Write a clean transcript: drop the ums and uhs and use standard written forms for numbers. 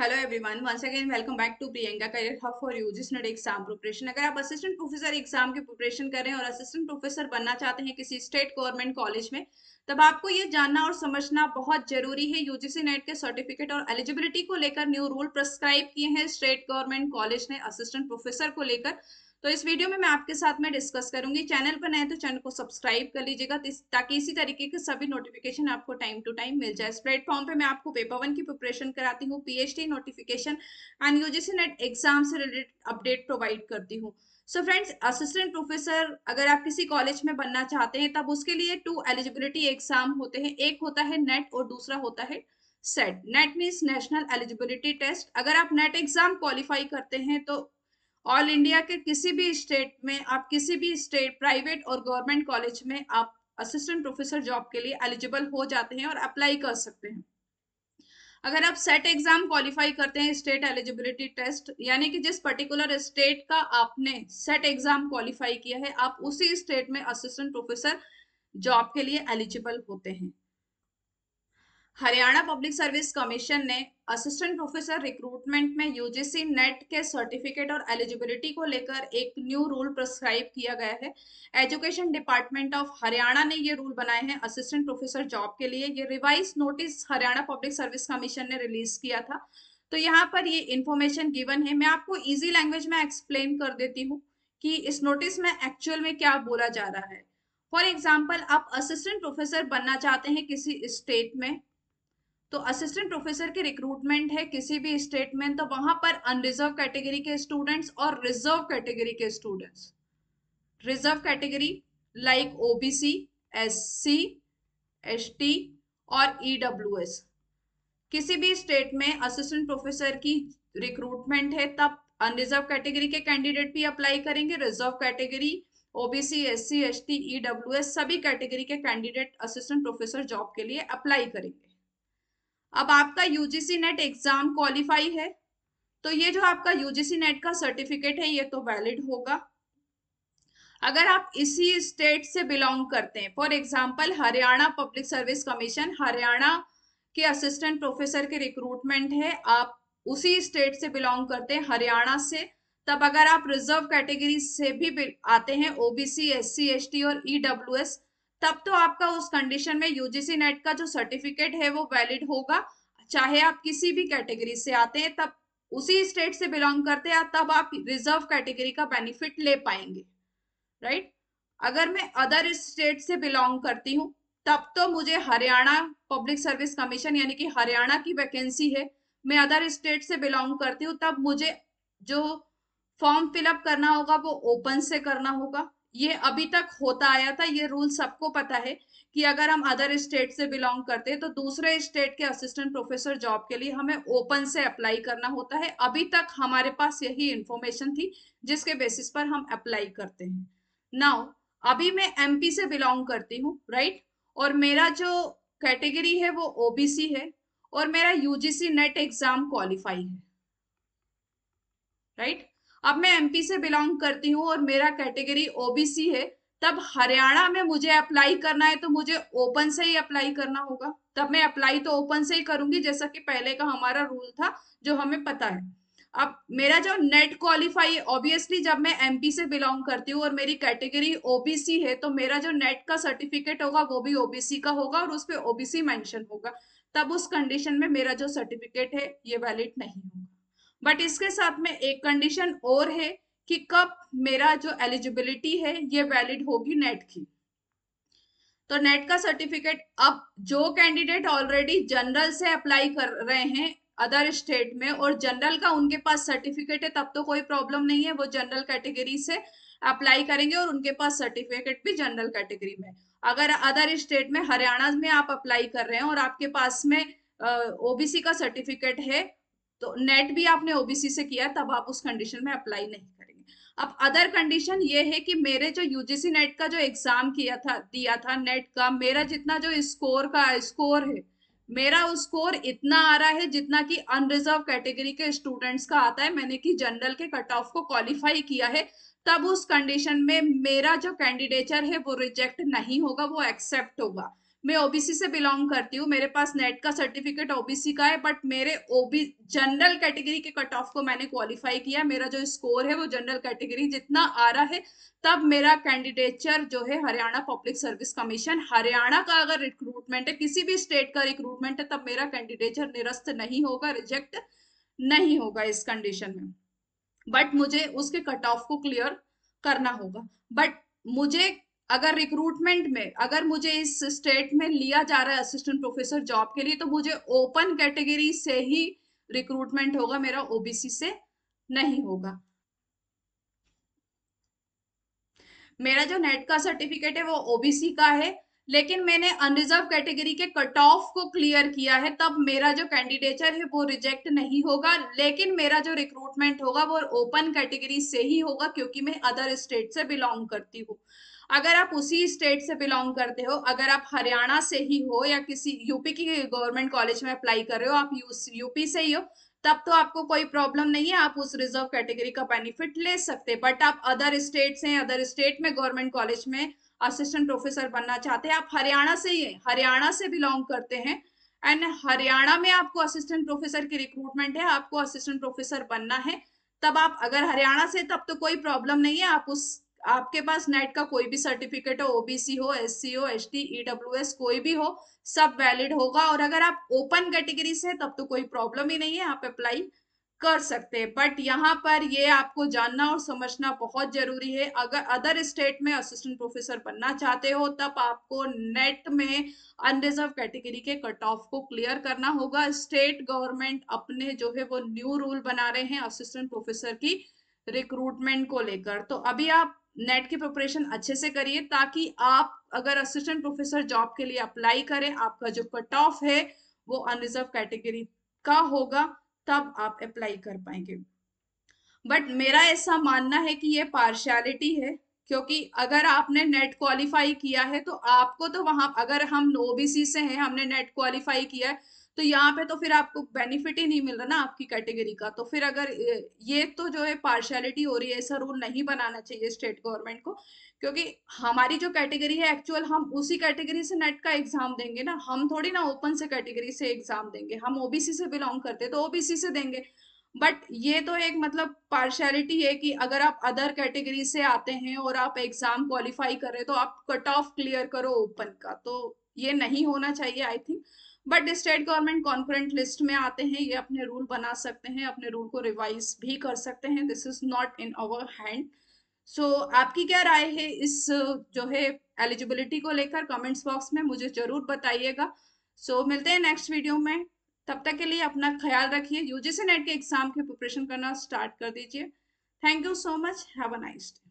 Hello everyone, once again welcome back to Priyanka career hub for UGC NET exam preparation. अगर आप assistant professor exam की preparation कर रहे हैं और असिस्टेंट प्रोफेसर बनना चाहते हैं किसी स्टेट गवर्नमेंट कॉलेज में, तब आपको ये जानना और समझना बहुत जरूरी है। यूजीसी नेट के सर्टिफिकेट और एलिजिबिलिटी को लेकर न्यू रूल प्रिस्क्राइब किए हैं स्टेट गवर्नमेंट कॉलेज ने असिस्टेंट प्रोफेसर को लेकर। तो इस वीडियो में मैं आपके साथ में डिस्कस करूंगी। चैनल पर नए तो चैनल को सब्सक्राइब कर लीजिएगा ताकि इसी तरीके के सभी नोटिफिकेशन आपको टाइम टू टाइम मिल जाए। इस प्लेटफॉर्म पे मैं आपको पेपर 1 की प्रिपरेशन कराती हूँ, PhD notification and UGC NET exam से रिलेटेड अपडेट प्रोवाइड करती हूँ। सो फ्रेंड्स, असिस्टेंट प्रोफेसर अगर आप किसी कॉलेज में बनना चाहते हैं तब उसके लिए 2 एलिजिबिलिटी एग्जाम होते हैं। एक होता है नेट और दूसरा होता है SET. NET means national eligibility test. अगर आप नेट एग्जाम क्वालिफाई करते हैं तो ऑल इंडिया के किसी भी स्टेट में, आप किसी भी स्टेट प्राइवेट और गवर्नमेंट कॉलेज में आप असिस्टेंट प्रोफेसर जॉब के लिए एलिजिबल हो जाते हैं और अप्लाई कर सकते हैं। अगर आप सेट एग्जाम क्वालिफाई करते हैं, स्टेट एलिजिबिलिटी टेस्ट, यानी कि जिस पर्टिकुलर स्टेट का आपने सेट एग्जाम क्वालिफाई किया है, आप उसी स्टेट में असिस्टेंट प्रोफेसर जॉब के लिए एलिजिबल होते हैं। हरियाणा पब्लिक सर्विस कमीशन ने असिस्टेंट प्रोफेसर रिक्रूटमेंट में यूजीसी नेट के सर्टिफिकेट और एलिजिबिलिटी को लेकर एक न्यू रूल प्रिस्क्राइब किया गया है। एजुकेशन डिपार्टमेंट ऑफ हरियाणा ने ये रूल बनाए हैं असिस्टेंट प्रोफेसर जॉब के लिए। ये revise notice Haryana public service commission ने रिलीज किया था। तो यहाँ पर ये इंफॉर्मेशन गिवन है। मैं आपको इजी लैंग्वेज में एक्सप्लेन कर देती हूँ कि इस नोटिस में एक्चुअल में क्या बोला जा रहा है। फॉर एग्जाम्पल, आप असिस्टेंट प्रोफेसर बनना चाहते हैं किसी स्टेट में, तो असिस्टेंट प्रोफेसर की रिक्रूटमेंट है किसी भी स्टेट में, तो वहां पर अनरिजर्व कैटेगरी के स्टूडेंट्स और रिजर्व कैटेगरी के students, reserve category like OBC, SC, ST और ईडब्ल्यूएस, किसी भी स्टेट में असिस्टेंट प्रोफेसर की रिक्रूटमेंट है तब अनरिजर्व कैटेगरी के कैंडिडेट भी अप्लाई करेंगे। Reserve category, OBC, SC, ST, EWS सभी कैटेगरी के कैंडिडेट असिस्टेंट प्रोफेसर जॉब के लिए अप्लाई करेंगे। अब आपका यूजीसी नेट एग्जाम क्वालिफाई है तो ये जो आपका यूजीसी नेट का सर्टिफिकेट है ये तो वैलिड होगा। अगर आप इसी स्टेट से बिलोंग करते हैं, for example Haryana public service commission, Haryana के असिस्टेंट प्रोफेसर के रिक्रूटमेंट है, आप उसी स्टेट से बिलोंग करते हैं, हरियाणा से, तब अगर आप रिजर्व कैटेगरी से भी आते हैं, ओबीसी, एससी, एसटी और ईडब्ल्यूएस, तब तो आपका उस कंडीशन में यूजीसी नेट का जो सर्टिफिकेट है वो वैलिड होगा। चाहे आप किसी भी कैटेगरी से आते हैं, तब उसी स्टेट से बिलोंग करते हैं, तब आप रिजर्व कैटेगरी का बेनिफिट ले पाएंगे, राइट। अगर मैं अदर स्टेट से बिलोंग करती हूँ तब तो मुझे हरियाणा पब्लिक सर्विस कमीशन यानी कि हरियाणा की वैकेंसी है, मैं अदर स्टेट से बिलोंग करती हूँ, तब मुझे जो फॉर्म फिलअप करना होगा वो ओपन से करना होगा। ये अभी तक होता आया था, ये रूल सबको पता है कि अगर हम अदर स्टेट से बिलोंग करते हैं तो दूसरे स्टेट के असिस्टेंट प्रोफेसर जॉब के लिए हमें ओपन से अप्लाई करना होता है। अभी तक हमारे पास यही इंफॉर्मेशन थी जिसके बेसिस पर हम अप्लाई करते हैं। नाउ अभी मैं एमपी से बिलोंग करती हूँ, राइट, और मेरा जो कैटेगरी है वो ओबीसी है और मेरा यूजीसी नेट एग्जाम क्वालिफाई है, राइट। अब मैं एमपी से बिलोंग करती हूँ और मेरा कैटेगरी ओबीसी है, तब हरियाणा में मुझे अप्लाई करना है तो मुझे ओपन से ही अप्लाई करना होगा। तब मैं अप्लाई तो ओपन से ही करूंगी जैसा कि पहले का हमारा रूल था जो हमें पता है। अब मेरा जो नेट क्वालिफाई, ऑब्वियसली जब मैं एमपी से बिलोंग करती हूँ और मेरी कैटेगरी ओबीसी है तो मेरा जो नेट का सर्टिफिकेट होगा वो भी ओबीसी का होगा और उस पर ओबीसी मेंशन होगा। तब उस कंडीशन में मेरा जो सर्टिफिकेट है ये वैलिड नहीं होगा। बट इसके साथ में एक कंडीशन और है कि कब मेरा जो एलिजिबिलिटी है ये वैलिड होगी नेट की। तो नेट का सर्टिफिकेट, अब जो कैंडिडेट ऑलरेडी जनरल से अप्लाई कर रहे हैं अदर स्टेट में और जनरल का उनके पास सर्टिफिकेट है तब तो कोई प्रॉब्लम नहीं है, वो जनरल कैटेगरी से अप्लाई करेंगे और उनके पास सर्टिफिकेट भी जनरल कैटेगरी में। अगर अदर स्टेट में, हरियाणा में आप अप्लाई कर रहे हैं और आपके पास में ओबीसी का सर्टिफिकेट है तो नेट भी आपने ओबीसी से किया, तब आप उस कंडीशन में अप्लाई नहीं करेंगे। अब अदर कंडीशन ये है कि मेरे जो यूजीसी नेट का जो एग्जाम दिया था नेट का, मेरा जितना जो स्कोर है, मेरा स्कोर इतना आ रहा है जितना कि अनरिजर्व कैटेगरी के स्टूडेंट्स का आता है, मैंने कि जनरल के कट ऑफ को क्वालिफाई किया है, तब उस कंडीशन में मेरा जो कैंडिडेचर है वो रिजेक्ट नहीं होगा, वो एक्सेप्ट होगा। मैं ओबीसी से बिलोंग करती हूँ, मेरे पास नेट का सर्टिफिकेट ओबीसी का है, बट मेरे ओबी जनरल कैटेगरी के कट ऑफ को मैंने क्वालिफाई किया, मेरा जो स्कोर है वो जनरल कैटेगरी जितना आ रहा है, तब मेरा कैंडिडेचर जो है Haryana public service commission, Haryana का अगर रिक्रूटमेंट है, किसी भी स्टेट का रिक्रूटमेंट है, तब मेरा कैंडिडेचर निरस्त नहीं होगा, रिजेक्ट नहीं होगा इस कंडीशन में। बट मुझे उसके कट ऑफ को क्लियर करना होगा। बट मुझे अगर रिक्रूटमेंट में अगर मुझे इस स्टेट में लिया जा रहा है असिस्टेंट प्रोफेसर जॉब के लिए, तो मुझे ओपन कैटेगरी से ही रिक्रूटमेंट होगा, मेरा ओबीसी से नहीं होगा। मेरा जो नेट का सर्टिफिकेट है वो ओबीसी का है, लेकिन मैंने अनरिजर्व कैटेगरी के कट ऑफ को क्लियर किया है, तब मेरा जो कैंडिडेचर है वो रिजेक्ट नहीं होगा, लेकिन मेरा जो रिक्रूटमेंट होगा वो ओपन कैटेगरी से ही होगा, क्योंकि मैं अदर स्टेट से बिलोंग करती हूँ। अगर आप उसी स्टेट से बिलोंग करते हो, अगर आप हरियाणा से ही हो या किसी यूपी की गवर्नमेंट कॉलेज में अप्लाई कर रहे हो, आप यूपी से ही हो, तब तो आपको कोई प्रॉब्लम नहीं है, आप उस रिजर्व कैटेगरी का बेनिफिट ले सकते हैं। बट आप अदर स्टेट से, अदर स्टेट में गवर्नमेंट कॉलेज में असिस्टेंट प्रोफेसर बनना चाहते हैं, आप हरियाणा से ही है, हरियाणा से बिलोंग करते हैं, एंड हरियाणा में आपको असिस्टेंट प्रोफेसर की रिक्रूटमेंट है, आपको असिस्टेंट प्रोफेसर बनना है, तब आप अगर हरियाणा से, तब तो कोई प्रॉब्लम नहीं है, आप उस आपके पास नेट का कोई भी सर्टिफिकेट हो, ओबीसी हो, एससी हो, एसटी, ईडब्ल्यूएस कोई भी हो, सब वैलिड होगा। और अगर आप ओपन कैटेगरी से हैं, तब तो कोई प्रॉब्लम ही नहीं है, आप अप्लाई कर सकते हैं। बट यहाँ पर ये आपको जानना और समझना बहुत जरूरी है, अगर अदर स्टेट में असिस्टेंट प्रोफेसर बनना चाहते हो, तब आपको नेट में अनरिजर्व कैटेगरी के कट ऑफ को क्लियर करना होगा। स्टेट गवर्नमेंट अपने जो है वो न्यू रूल बना रहे हैं असिस्टेंट प्रोफेसर की रिक्रूटमेंट को लेकर। तो अभी आप नेट की प्रिपरेशन अच्छे से करिए, ताकि आप अगर असिस्टेंट प्रोफेसर जॉब के लिए अप्लाई करें, आपका जो कट ऑफ है वो अनरिजर्व कैटेगरी का होगा, तब आप अप्लाई कर पाएंगे। बट मेरा ऐसा मानना है कि ये पार्शियलिटी है, क्योंकि अगर आपने नेट क्वालिफाई किया है, तो आपको तो वहां, अगर हम ओबीसी से हैं, हमने नेट क्वालिफाई किया है, तो यहाँ पे तो फिर आपको बेनिफिट ही नहीं मिल रहा ना आपकी कैटेगरी का। तो फिर अगर ये तो जो है पार्शियलिटी हो रही है, ऐसा रूल नहीं बनाना चाहिए स्टेट गवर्नमेंट को, क्योंकि हमारी जो कैटेगरी है एक्चुअल, हम उसी कैटेगरी से नेट का एग्जाम देंगे ना, हम थोड़ी ना ओपन से कैटेगरी से एग्जाम देंगे, हम ओबीसी से बिलोंग करते हैं तो ओबीसी से देंगे। बट ये तो एक मतलब पार्शियलिटी है कि अगर आप अदर कैटेगरी से आते हैं और आप एग्जाम क्वालिफाई कर रहे हैं, तो आप कट ऑफ क्लियर करो ओपन का, तो ये नहीं होना चाहिए I think. But state government concurrent list में आते हैं, ये अपने रूल बना सकते हैं, अपने रूल को रिवाइज भी कर सकते हैं, this is not in our hand. So आपकी क्या राय है इस जो है एलिजिबिलिटी को लेकर, कमेंट्स बॉक्स में मुझे जरूर बताइएगा। सो मिलते हैं नेक्स्ट वीडियो में, तब तक के लिए अपना ख्याल रखिए, यूजीसी नेट के एग्जाम की प्रिपरेशन करना स्टार्ट कर दीजिए। Thank you so much, have a nice day.